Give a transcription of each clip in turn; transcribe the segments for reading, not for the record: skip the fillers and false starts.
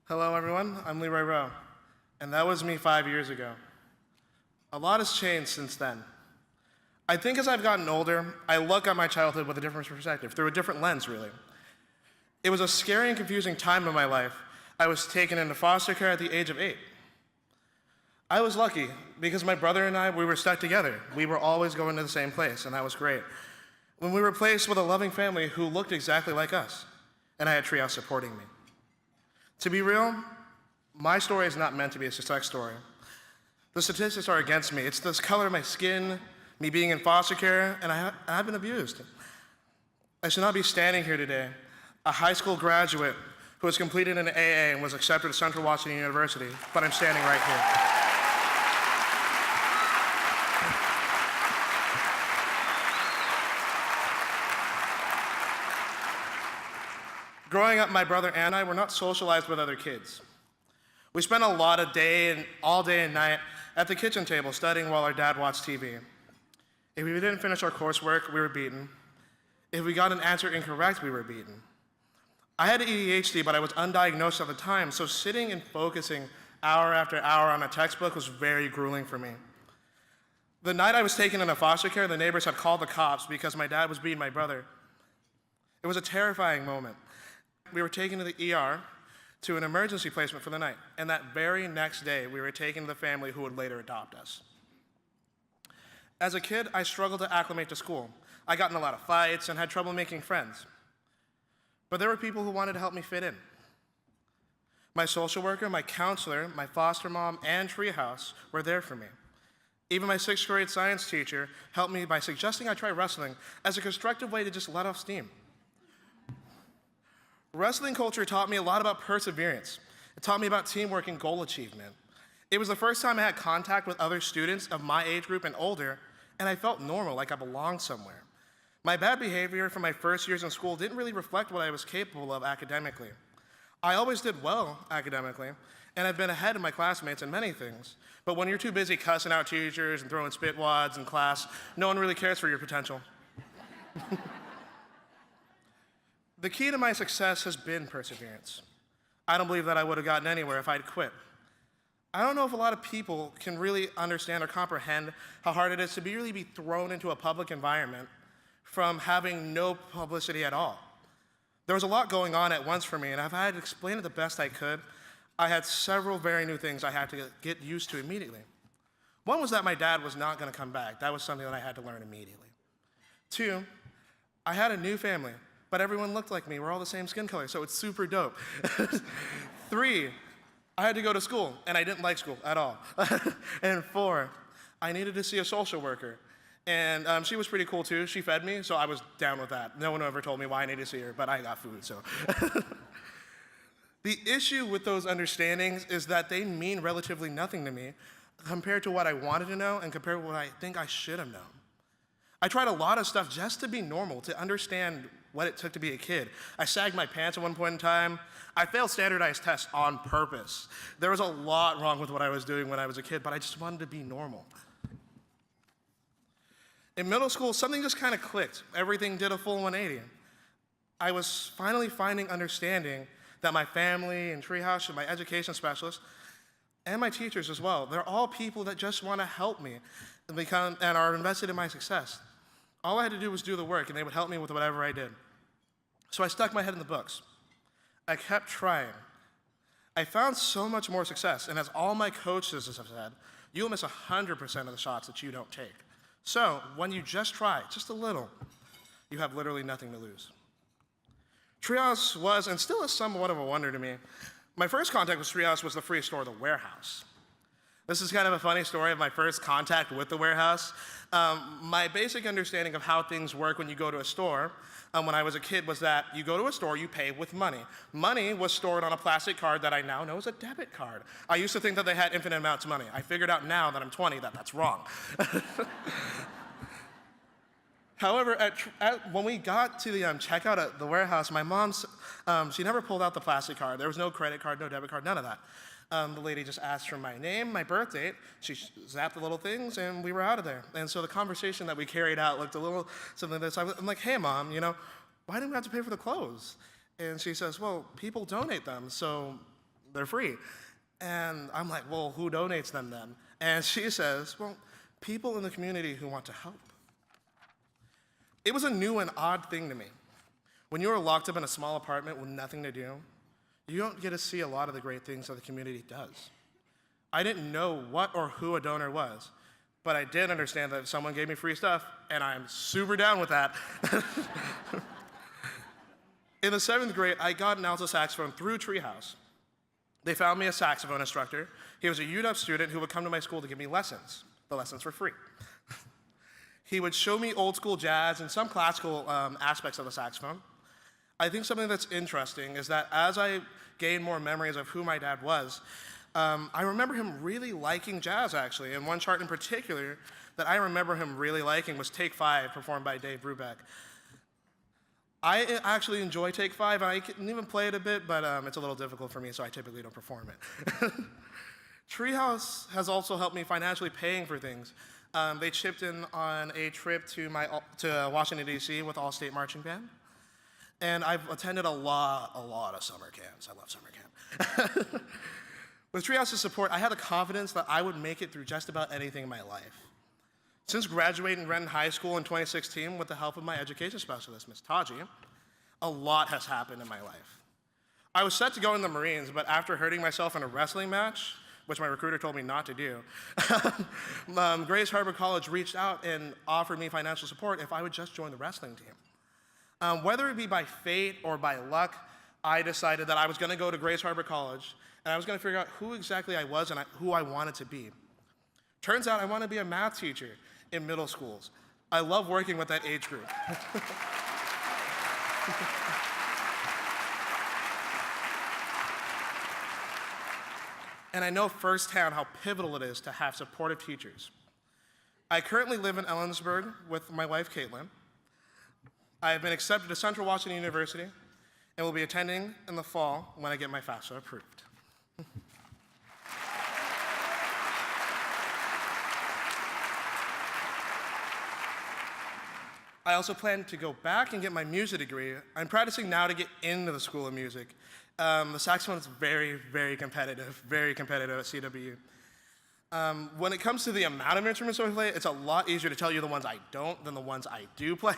Hello, everyone. I'm Leroy, and that was me 5 years ago. A lot has changed since then. I think as I've gotten older, I look at my childhood with a different perspective, through a different lens, really. It was a scary and confusing time in my life. I was taken into foster care at the age of 8. I was lucky because my brother and I, we were stuck together. We were always going to the same place, and that was great. When we were placed with a loving family who looked exactly like us, and I had Treehouse supporting me. To be real, my story is not meant to be a success story. The statistics are against me. It's the color of my skin, me being in foster care, and I've been abused. I should not be standing here today, a high school graduate who has completed an AA and was accepted at Central Washington University, but I'm standing right here. Growing up, my brother and I were not socialized with other kids. We spent a lot of all day and night at the kitchen table studying while our dad watched TV. If we didn't finish our coursework, we were beaten. If we got an answer incorrect, we were beaten. I had ADHD, but I was undiagnosed at the time, so sitting and focusing hour after hour on a textbook was very grueling for me. The night I was taken into foster care, the neighbors had called the cops because my dad was beating my brother. It was a terrifying moment. We were taken to the ER to an emergency placement for the night, and that very next day, we were taken to the family who would later adopt us. As a kid, I struggled to acclimate to school. I got in a lot of fights and had trouble making friends. But there were people who wanted to help me fit in. My social worker, my counselor, my foster mom, and Treehouse were there for me. Even my 6th grade science teacher helped me by suggesting I try wrestling as a constructive way to just let off steam. Wrestling culture taught me a lot about perseverance. It taught me about teamwork and goal achievement. It was the first time I had contact with other students of my age group and older, and I felt normal, like I belonged somewhere. My bad behavior from my first years in school didn't really reflect what I was capable of academically. I always did well academically, and I've been ahead of my classmates in many things. But when you're too busy cussing out teachers and throwing spit wads in class, no one really cares for your potential. The key to my success has been perseverance. I don't believe that I would have gotten anywhere if I'd quit. I don't know if a lot of people can really understand or comprehend how hard it is to really be thrown into a public environment from having no publicity at all. There was a lot going on at once for me, and if I had to explain it the best I could, I had several very new things I had to get used to immediately. One was that my dad was not going to come back. That was something that I had to learn immediately. 2, I had a new family, but everyone looked like me. We're all the same skin color, so it's super dope. 3, I had to go to school, and I didn't like school at all. And 4, I needed to see a social worker. And she was pretty cool too. She fed me, so I was down with that. No one ever told me why I needed to see her, but I got food, so. The issue with those understandings is that they mean relatively nothing to me compared to what I wanted to know and compared to what I think I should have known. I tried a lot of stuff just to be normal, to understand what it took to be a kid. I sagged my pants at one point in time. I failed standardized tests on purpose. There was a lot wrong with what I was doing when I was a kid, but I just wanted to be normal. In middle school, something just kind of clicked. Everything did a full 180. I was finally finding understanding that my family and Treehouse and my education specialist and my teachers as well, they're all people that just want to help me and are invested in my success. All I had to do was do the work, and they would help me with whatever I did. So I stuck my head in the books. I kept trying. I found so much more success, and as all my coaches have said, you'll miss 100% of the shots that you don't take. So when you just try, just a little, you have literally nothing to lose. Treehouse was, and still is, somewhat of a wonder to me. My first contact with Treehouse was the free store, the Warehouse. This is kind of a funny story of my first contact with the Warehouse. My basic understanding of how things work when you go to a store when I was a kid was that you go to a store, you pay with money. Money was stored on a plastic card that I now know is a debit card. I used to think that they had infinite amounts of money. I figured out now that I'm 20 that that's wrong. However, when we got to the checkout at the Warehouse, my mom, she never pulled out the plastic card. There was no credit card, no debit card, none of that. The lady just asked for my name, my birth date. She zapped the little things, and we were out of there. And so the conversation that we carried out looked a little something like this. I'm like, hey, Mom, why didn't we have to pay for the clothes? And she says, well, people donate them, so They're free. And I'm like, well, who donates them then? And she says, well, people in the community who want to help. It was a new and odd thing to me. When you are locked up in a small apartment with nothing to do, you don't get to see a lot of the great things that the community does. I didn't know what or who a donor was, but I did understand that if someone gave me free stuff, and I'm super down with that. In the 7th grade, I got an alto saxophone through Treehouse. They found me a saxophone instructor. He was a UW student who would come to my school to give me lessons. The lessons were free. He would show me old school jazz and some classical aspects of the saxophone. I think something that's interesting is that as I gained more memories of who my dad was, I remember him really liking jazz, actually. And one chart in particular that I remember him really liking was Take 5, performed by Dave Brubeck. I actually enjoy Take 5, and I can even play it a bit, but it's a little difficult for me, so I typically don't perform it. Treehouse has also helped me financially paying for things. They chipped in on a trip to Washington, D.C. with All State Marching Band. And I've attended a lot of summer camps. I love summer camp. With Treehouse's support, I had the confidence that I would make it through just about anything in my life. Since graduating Renton High School in 2016 with the help of my education specialist, Ms. Taji, a lot has happened in my life. I was set to go in the Marines, but after hurting myself in a wrestling match, which my recruiter told me not to do, Grace Harbor College reached out and offered me financial support if I would just join the wrestling team. Whether it be by fate or by luck, I decided that I was going to go to Grace Harbor College, and I was going to figure out who exactly I was and who I wanted to be. Turns out I want to be a math teacher in middle schools. I love working with that age group. And I know firsthand how pivotal it is to have supportive teachers. I currently live in Ellensburg with my wife, Caitlin. I have been accepted to Central Washington University and will be attending in the fall when I get my FAFSA approved. I also plan to go back and get my music degree. I'm practicing now to get into the School of Music. The saxophone is very competitive at CW. When it comes to the amount of instruments I play, it's a lot easier to tell you the ones I don't than the ones I do play.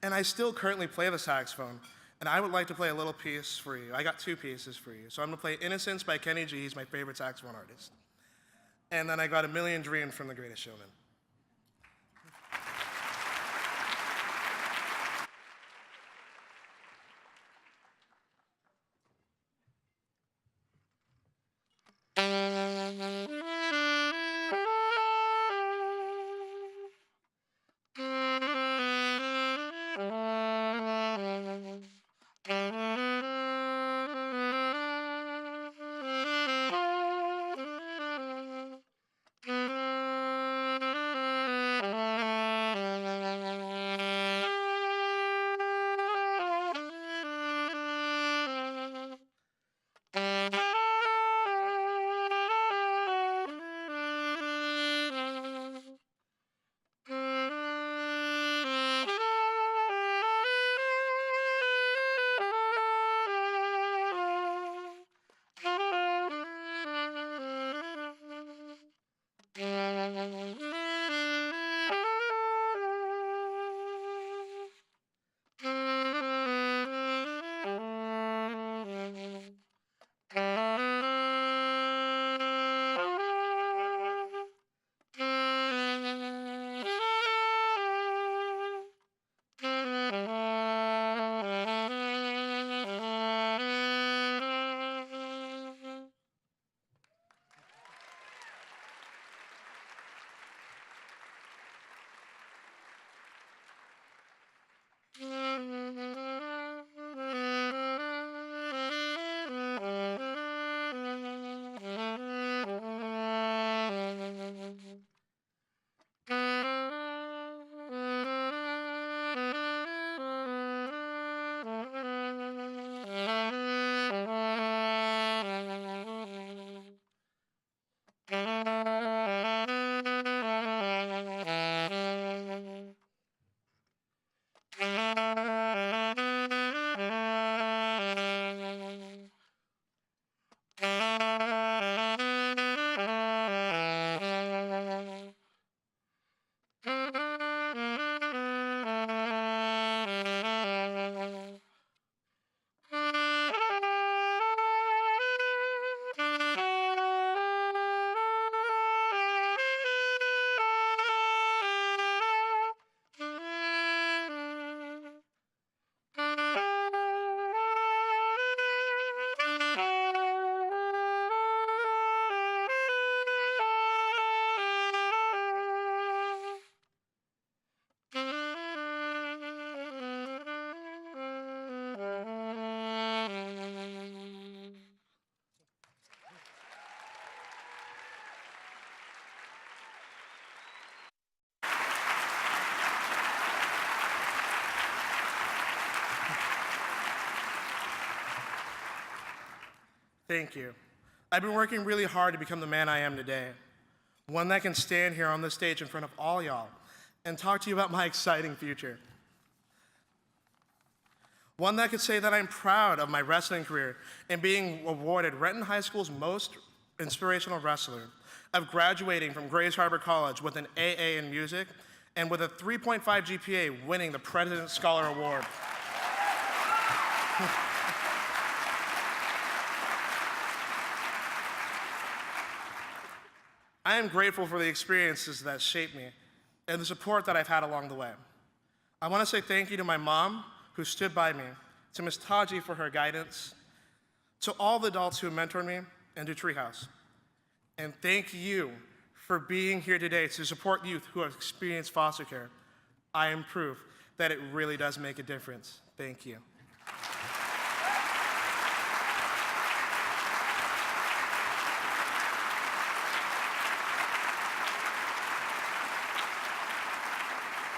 And I still currently play the saxophone, and I would like to play a little piece for you. I got 2 pieces for you. So I'm gonna play Innocence by Kenny G. He's my favorite saxophone artist. And then I got A Million Dreams from The Greatest Showman. Thank you. I've been working really hard to become the man I am today. One that can stand here on this stage in front of all y'all and talk to you about my exciting future. One that could say that I'm proud of my wrestling career and being awarded Renton High School's most inspirational wrestler, of graduating from Grays Harbor College with an AA in music and with a 3.5 GPA winning the President's Scholar Award. I am grateful for the experiences that shaped me and the support that I've had along the way. I want to say thank you to my mom, who stood by me, to Ms. Taji for her guidance, to all the adults who mentored me, and to Treehouse. And thank you for being here today to support youth who have experienced foster care. I am proof that it really does make a difference. Thank you.